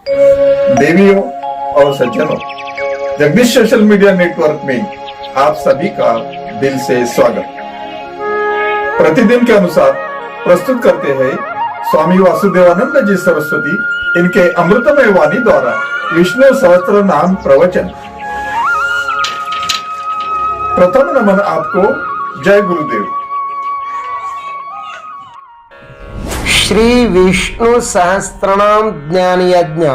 देवियों और सज्जनों, जगदीश सोशल मीडिया नेटवर्क में आप सभी का दिल से स्वागत। प्रतिदिन के अनुसार प्रस्तुत करते हैं स्वामी वासुदेवानंद जी सरस्वती इनके अमृतमय वाणी द्वारा विष्णु सहस्त्र नाम प्रवचन। प्रथम नमन आपको। जय गुरुदेव। श्री विष्णु सहस्त्रनाम ज्ञान यज्ञ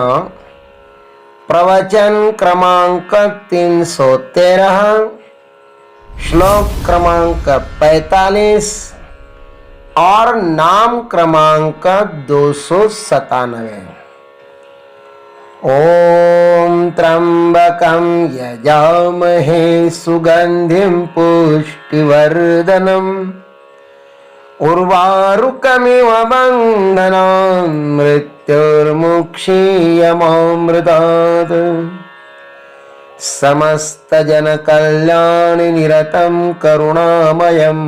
प्रवचन क्रमांक 313, श्लोक क्रमांक 45 और नाम क्रमांक 297। ओम त्र्यंबकं यजामहे सुगंधिं पुष्टिवर्धनम् उर्वारुकमिव बन्धनान् मृत्युर्मुक्षीयमामृतात्। समस्तजनकल्याणनिरतं करुणामयम्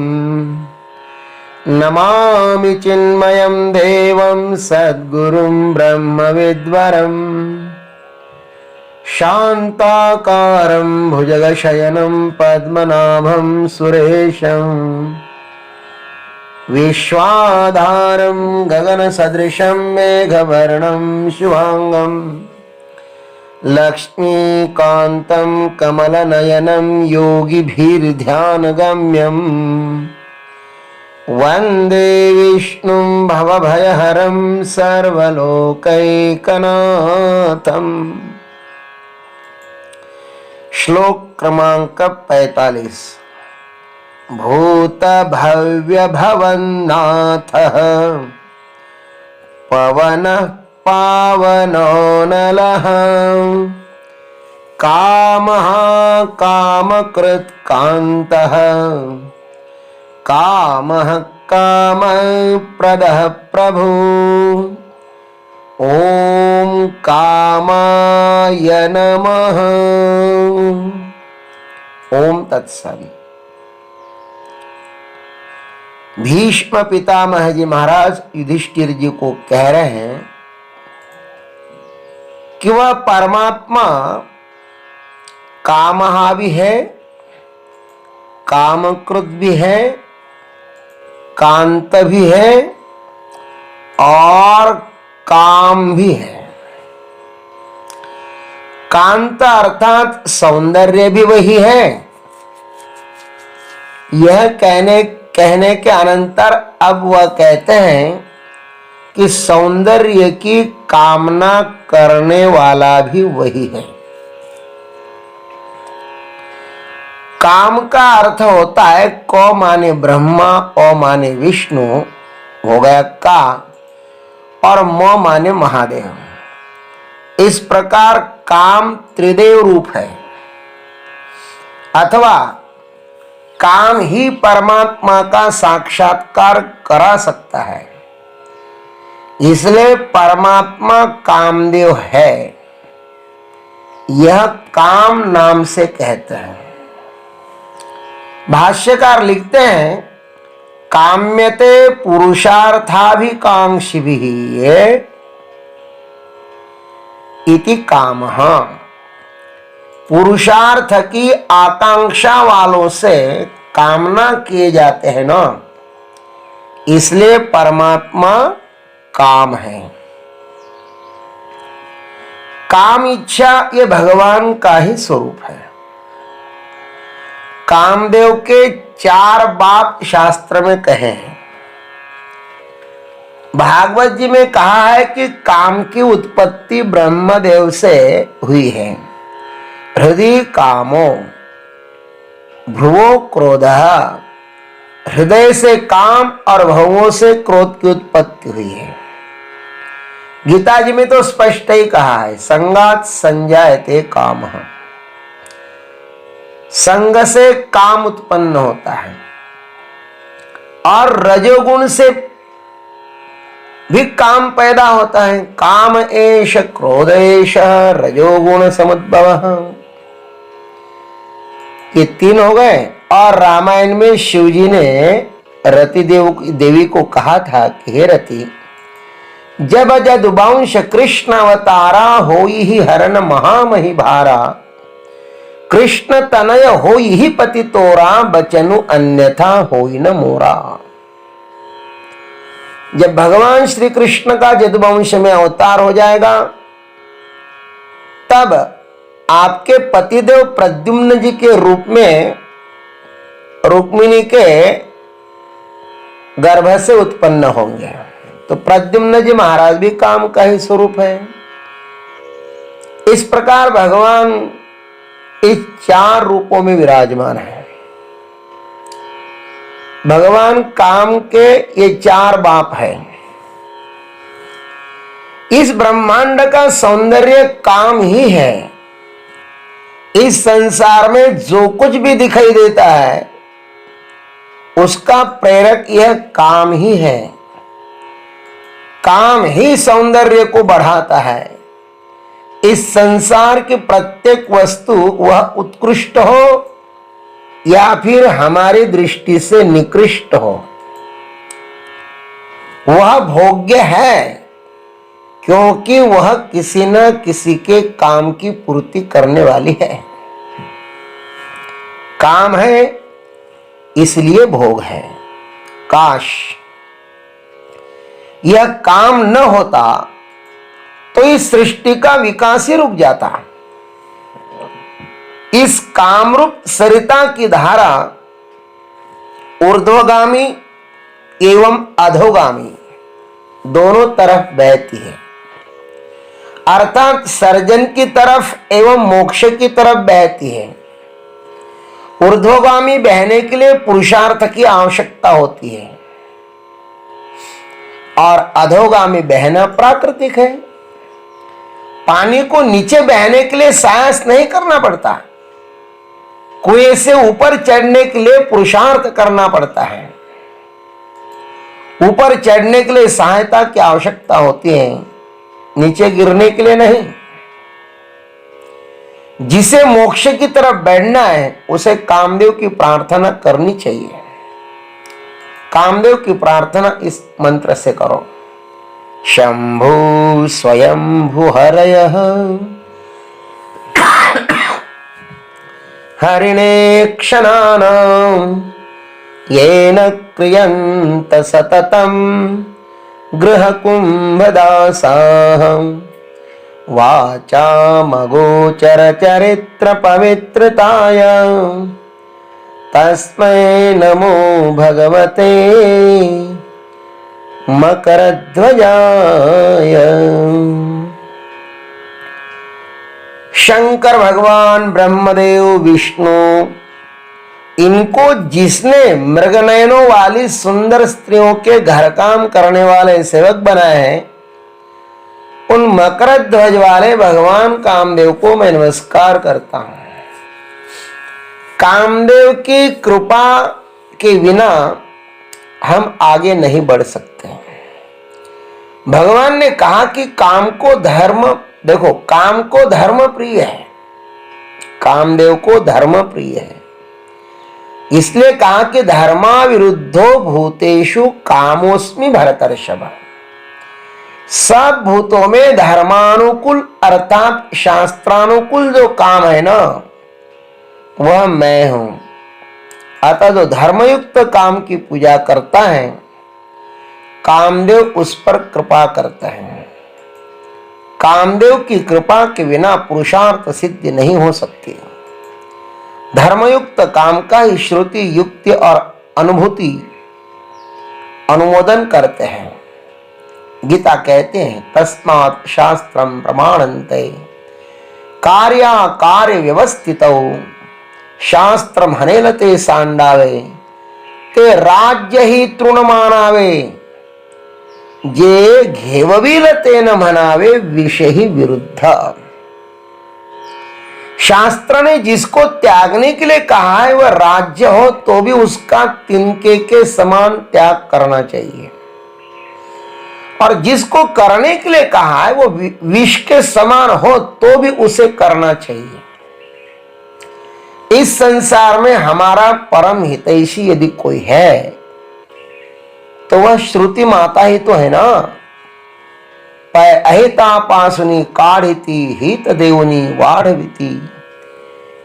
नमामि चिन्मयं देवं सद्गुरुं ब्रह्मविद्वरम् शान्ताकारं भुजगशयनं पद्मनाभं सुरेशम् विश्वाधारं गगनसदृशं मेघवर्णं शुभांगं लक्ष्मीकान्तं कमलनयनं योगिभिर्ध्यानगम्यं वन्दे विष्णुं भवभयहरं सर्वलोकैकनाथम्। श्लोक क्रमांक 45। भूत भव्य भवन्नाथः पवनः पावनो नलः कामः कामकृत् कान्तः कामः कामप्रदः प्रभु। ओम कामाय नमः। ओम तत्सत्। भीष्म पितामह जी महाराज युधिष्ठिर जी को कह रहे हैं कि वह परमात्मा कामहा भी है, कामकृत भी है, कांत भी है और काम भी है। कांत अर्थात सौंदर्य भी वही है। यह कहने के अनंतर अब वह कहते हैं कि सौंदर्य की कामना करने वाला भी वही है। काम का अर्थ होता है क माने ब्रह्मा, ओ माने विष्णु, हो गया का, और म माने महादेव। इस प्रकार काम त्रिदेव रूप है, अथवा काम ही परमात्मा का साक्षात्कार करा सकता है। इसलिए परमात्मा कामदेव है, यह काम नाम से कहते हैं। भाष्यकार लिखते हैं काम्यते पुरुषार्थाभिकांक्षिभिः इति कामः। पुरुषार्थ की आकांक्षा वालों से कामना किए जाते हैं ना, इसलिए परमात्मा काम है। काम इच्छा ये भगवान का ही स्वरूप है। कामदेव के 4 बात शास्त्र में कहे हैं। भागवत जी में कहा है कि काम की उत्पत्ति ब्रह्मदेव से हुई है। हृदय कामो भ्रुवो क्रोधः, हृदय से काम और भवों से क्रोध की उत्पत्ति हुई है। गीता जी में तो स्पष्ट ही कहा है संगात संजायते कामः, संग से काम उत्पन्न होता है। और रजोगुण से भी काम पैदा होता है। काम एष क्रोध एष रजोगुण समुद्भवः। ये 3 हो गए। और रामायण में शिवजी ने रति देवी को कहा था कि हे रति, जब जदुवंश कृष्ण अवतारा होई ही हरन महामहि भारा, कृष्ण तनय होई ही पति तोरा, बचनु अन्यथा होई न मोरा। जब भगवान श्री कृष्ण का जदुवंश में अवतार हो जाएगा, तब आपके पतिदेव प्रद्युम्न जी के रूप में रुक्मिणी के गर्भ से उत्पन्न होंगे। तो प्रद्युम्न जी महाराज भी काम का ही स्वरूप है। इस प्रकार भगवान इस 4 रूपों में विराजमान है। भगवान काम के ये 4 बाप है। इस ब्रह्मांड का सौंदर्य काम ही है। इस संसार में जो कुछ भी दिखाई देता है उसका प्रेरक यह काम ही है। काम ही सौंदर्य को बढ़ाता है। इस संसार की प्रत्येक वस्तु वह उत्कृष्ट हो या फिर हमारी दृष्टि से निकृष्ट हो, वह भोग्य है, क्योंकि वह किसी न किसी के काम की पूर्ति करने वाली है। काम है इसलिए भोग है। काश यह काम न होता तो इस सृष्टि का विकास ही रुक जाता। इस कामरूप सरिता की धारा ऊर्ध्वगामी एवं अधोगामी दोनों तरफ बहती है, अर्थात सर्जन की तरफ एवं मोक्ष की तरफ बहती है। ऊर्ध्वगामी बहने के लिए पुरुषार्थ की आवश्यकता होती है और अधोगामी बहना प्राकृतिक है। पानी को नीचे बहने के लिए साहस नहीं करना पड़ता, कुएं से ऊपर चढ़ने के लिए पुरुषार्थ करना पड़ता है। ऊपर चढ़ने के लिए सहायता की आवश्यकता होती है, नीचे गिरने के लिए नहीं। जिसे मोक्ष की तरफ बढ़ना है उसे कामदेव की प्रार्थना करनी चाहिए। कामदेव की प्रार्थना इस मंत्र से करो। शंभु स्वयंभु हरयः हरिणे क्षणानां येन क्रियन्त सततं गृहकुम्भदासाः वाचामगोचर चरित्र पवित्रताय तस्मै नमो भगवते मकरध्वजाय। शंकर भगवान, ब्रह्मदेव, विष्णु, इनको जिसने मृगनयनों वाली सुंदर स्त्रियों के घर काम करने वाले सेवक बनाए हैं, उन मकरध्वज वाले भगवान कामदेव को मैं नमस्कार करता हूं। कामदेव की कृपा के बिना हम आगे नहीं बढ़ सकते। भगवान ने कहा कि काम को धर्म, देखो काम को धर्म प्रिय है, कामदेव को धर्म प्रिय है, इसलिए कहा कि धर्मा विरुद्धो भूतेषु कामोस्मि भरतर्षभ। सब भूतों में धर्मानुकूल अर्थात शास्त्रानुकूल जो काम है ना, वह मैं हूं। अतः जो धर्मयुक्त काम की पूजा करता है, कामदेव उस पर कृपा करता है। कामदेव की कृपा के बिना पुरुषार्थ सिद्धि नहीं हो सकती। धर्मयुक्त काम का ही श्रुति, युक्ति और अनुभूति अनुमोदन करते हैं। गीता कहते हैं तस्मात् शास्त्रम प्रमाणन्ते कार्या कार्य व्यवस्थितौ शास्त्रम हनेलते सांडावे ते राज्य ही तृणमानावे जे घेवविलते न मनावे विषय ही विरुद्ध। शास्त्र ने जिसको त्यागने के लिए कहा है वह राज्य हो तो भी उसका तिनके के समान त्याग करना चाहिए, और जिसको करने के लिए कहा है वो विष के समान हो तो भी उसे करना चाहिए। इस संसार में हमारा परम हितैषी यदि कोई है तो वह श्रुति माता ही तो है ना। पै अहिता पासुनी काढ़िती हित देवनी वाढ़विती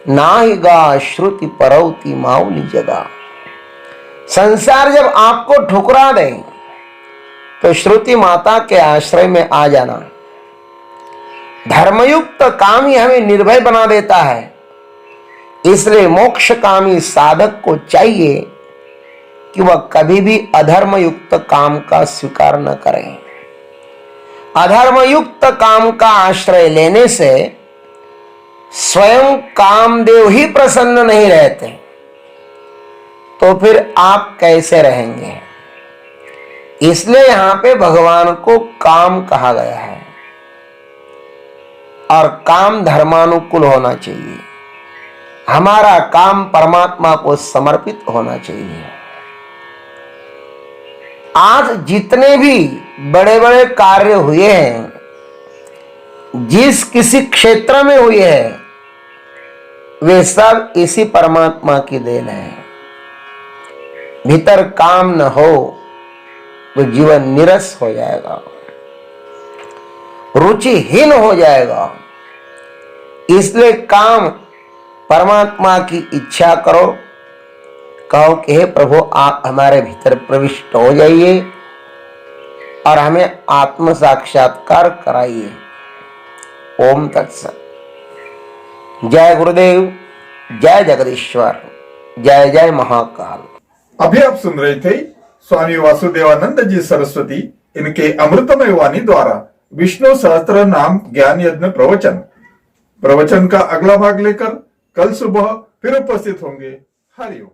नाही गा श्रुति परौती माउली जगा। संसार जब आपको ठुकरा दे तो श्रुति माता के आश्रय में आ जाना। धर्मयुक्त काम ही हमें निर्भय बना देता है। इसलिए मोक्षकामी साधक को चाहिए कि वह कभी भी अधर्मयुक्त काम का स्वीकार न करें। अधर्मयुक्त काम का आश्रय लेने से स्वयं कामदेव ही प्रसन्न नहीं रहते तो फिर आप कैसे रहेंगे। इसलिए यहां पे भगवान को काम कहा गया है और काम धर्मानुकूल होना चाहिए। हमारा काम परमात्मा को समर्पित होना चाहिए। आज जितने भी बड़े बड़े कार्य हुए हैं, जिस किसी क्षेत्र में हुए हैं, वे सब इसी परमात्मा की देन है। भीतर काम न हो तो जीवन निरस हो जाएगा, रुचिहीन हो जाएगा। इसलिए काम परमात्मा की इच्छा करो, कहो कि हे प्रभु आप हमारे भीतर प्रविष्ट हो जाइए और हमें आत्म साक्षात्कार कराइए। ओम तत्सत। जय गुरुदेव, जय जगदीश्वर, जय जय महाकाल। अभी आप सुन रहे थे स्वामी वासुदेवानंद जी सरस्वती इनके अमृतमय वाणी द्वारा विष्णु सहस्त्र नाम ज्ञान यज्ञ प्रवचन का अगला भाग लेकर कल सुबह फिर उपस्थित होंगे। हरिओम।